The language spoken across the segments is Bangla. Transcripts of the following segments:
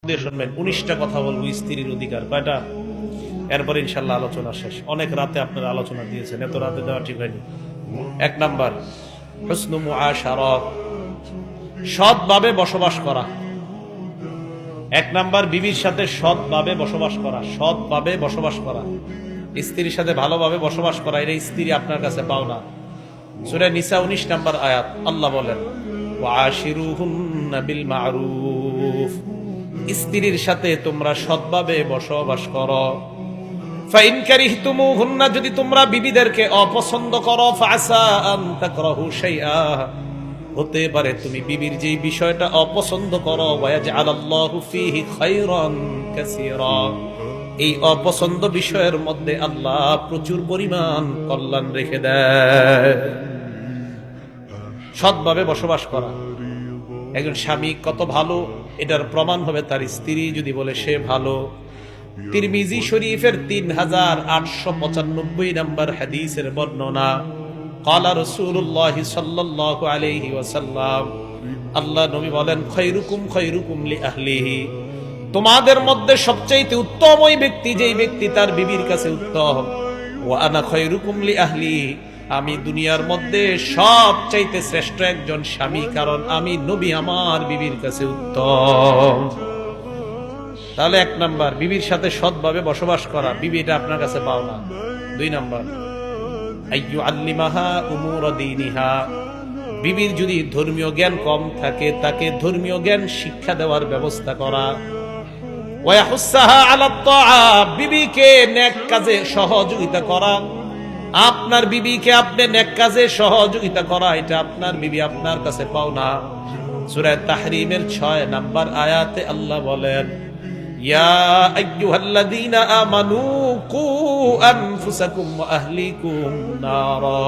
শুনবেন 19টা কথা বলবো স্ত্রীর অধিকার। কয়টা? এরপর ইনশাল্লাহ আলোচনা শেষ। অনেক রাতে আপনারা আলোচনা দিয়েছেন, এত রাতে দেওয়া ঠিক হয়নি। 1 নাম্বার, হুসনু মুআশারাত, সৎভাবে বসবাস করা। 1 নাম্বার, বিবির সাথে সৎভাবে বসবাস করা। সৎভাবে বসবাস করা, স্ত্রীর সাথে ভালোভাবে বসবাস করা, এটা স্ত্রী আপনার কাছে পাও না। সূরা নিসা 19 নাম্বার আয়াত, আল্লাহ বলেন ওয়াশিরুহুন্না বিল মারুফ, স্ত্রীর সাথে তোমরা সৎভাবে বসবাস করো। ফাইন কারিহতুমুহুন্না, যদি তোমরা বিবিদেরকে অপছন্দ করো, ফাসা আন তাকরাহু শাইআ, হতে পারে তুমি বিবির যেই বিষয়টা অপছন্দ করো, ওয়াজআলাল্লাহু ফীহি খায়রান কাসীরা, এই অপছন্দ বিষয়ের মধ্যে আল্লাহ প্রচুর পরিমাণ কল্যাণ রেখে দেয়। সৎভাবে বসবাস করা। একজন স্বামী কত ভালো এটার প্রমাণ হবে তার স্ত্রী যদি বলে সে ভালো। তিরমিজি শরীফের 3895 নম্বর হাদিসের বর্ণনা, ক্বালা রাসূলুল্লাহ সাল্লাল্লাহু আলাইহি ওয়াসাল্লাম, আল্লাহ নবী বলেন খায়রুকুম খায়রুকুম লিআহলিহি, তোমাদের মধ্যে সবচেয়ে উত্তম ওই ব্যক্তি যেই ব্যক্তি তার বিবির কাছে উত্তম। ওয়া আনা খায়রুকুম লিআহলি, আমি দুনিয়ার মধ্যে সবচাইতে শ্রেষ্ঠ একজন স্বামী, কারণ আমি নবী আমার বিবির কাছে উত্তম। তাহলে 1 নাম্বার, বিবির সাথে সৎভাবে বসবাস করা, বিবি এটা আপনার কাছে পাও না। 2 নাম্বার, আইয়ু আল্লিমাহা উমুর দীনিহা, বিবির যদি ধর্মীয় জ্ঞান কম থাকে তাকে ধর্মীয় জ্ঞান শিক্ষা দেওয়ার ব্যবস্থা করা। ওয়াহুসাহা আলা তাআ, বিবিকে নেক কাজে সহযোগিতা করা। আপনার বিবিকে আপনি নেক কাজে সহযোগিতা করা, এটা আপনার বিবি আপনার কাছে পাও না। সূরা তাহরীমের 6 নাম্বার আয়াতে আল্লাহ বলেন ইয়া আইয়ুহাল্লাযীনা আমানু কু আনফুসাকুম ওয়া আহলিকুম নারা,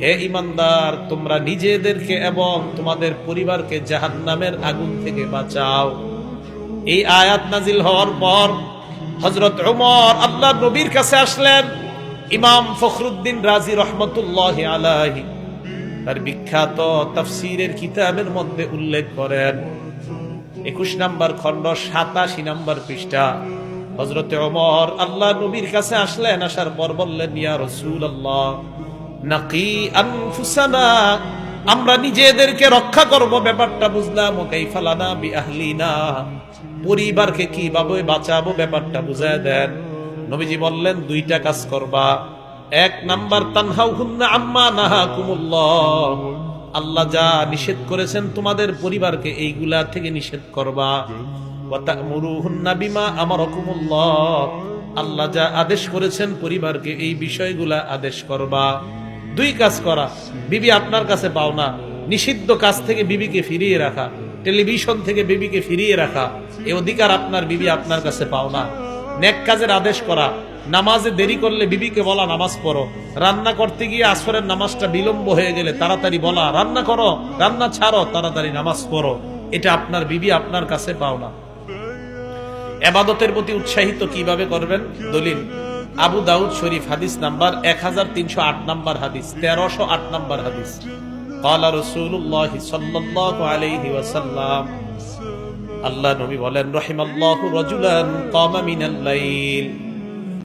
হে ঈমানদার তোমরা নিজেদেরকে এবং তোমাদের পরিবারকে জাহান্নামের আগুন থেকে বাঁচাও। এই আয়াত নাজিল হওয়ার পর হযরত ওমর আল্লাহর নবীর কাছে আসলেন। ইমাম ফখরুদ্দিন রাজি রহমতুল্লাহি আলাইহি তার বিখ্যাত তাফসীরের কিতাবের মধ্যে উল্লেখ করেন, 21 নাম্বার খণ্ড 87 নাম্বার পৃষ্ঠা, হযরত ওমর আল্লাহর নবীর কাছে আসলেন। আসার পর বললেন ইয়া রাসূলুল্লাহ নাকি আনফুসানা, আমরা নিজেদেরকে রক্ষা করব ব্যাপারটা বুঝলাম, ও কাইফা লানা বিআহলিনা, পরিবারকে কিভাবে বাঁচাবো ব্যাপারটা বুঝায় দেন। নবীজি বললেন 2টা কাজ করবা। 1 নাম্বার, তানহাউহুন্না আম্মা নাহাকুমুল্লাহ, আল্লাহ যা নিষেধ করেছেন তোমাদের পরিবারকে এইগুলা থেকে নিষেধ করবা। ওয়া তা'মুরুহুন্না বিমা আমারাকুমুল্লাহ, আল্লাহ যা আদেশ করেছেন পরিবারকে এই বিষয়গুলা আদেশ করবা। 2 কাজ করা, বিবি আপনার কাছে পাও না। নিষিদ্ধ কাজ থেকে বিবিকে ফিরিয়ে রাখা, টেলিভিশন থেকে বিবিকে ফিরিয়ে রাখা, এই অধিকার আপনার বিবি আপনার কাছে পাও না। নেক কাজের আদেশ করা, নামাজে দেরি করলে বিবিকে বলা নামাজ পড়ো, রান্না করতে গিয়ে আসরের নামাজটা বিলম্ব হয়ে গেলে তাড়াতাড়ি বলা রান্না করো, রান্না ছাড়ো, তাড়াতাড়ি নামাজ পড়ো, এটা আপনার বিবি আপনার কাছে পাও না। ইবাদতের প্রতি উৎসাহিত কিভাবে করবেন? দলিল আবু দাউদ শরীফ হাদিস নাম্বার 1308 নাম্বার হাদিস, 1308 নাম্বার হাদিস, ক্বালা রাসূলুল্লাহ সাল্লাল্লাহু আলাইহি ওয়াসাল্লাম, আল্লাহ নবী বলেন রহিমাল্লাহু রাজুলান কামা মিনাল লাইল,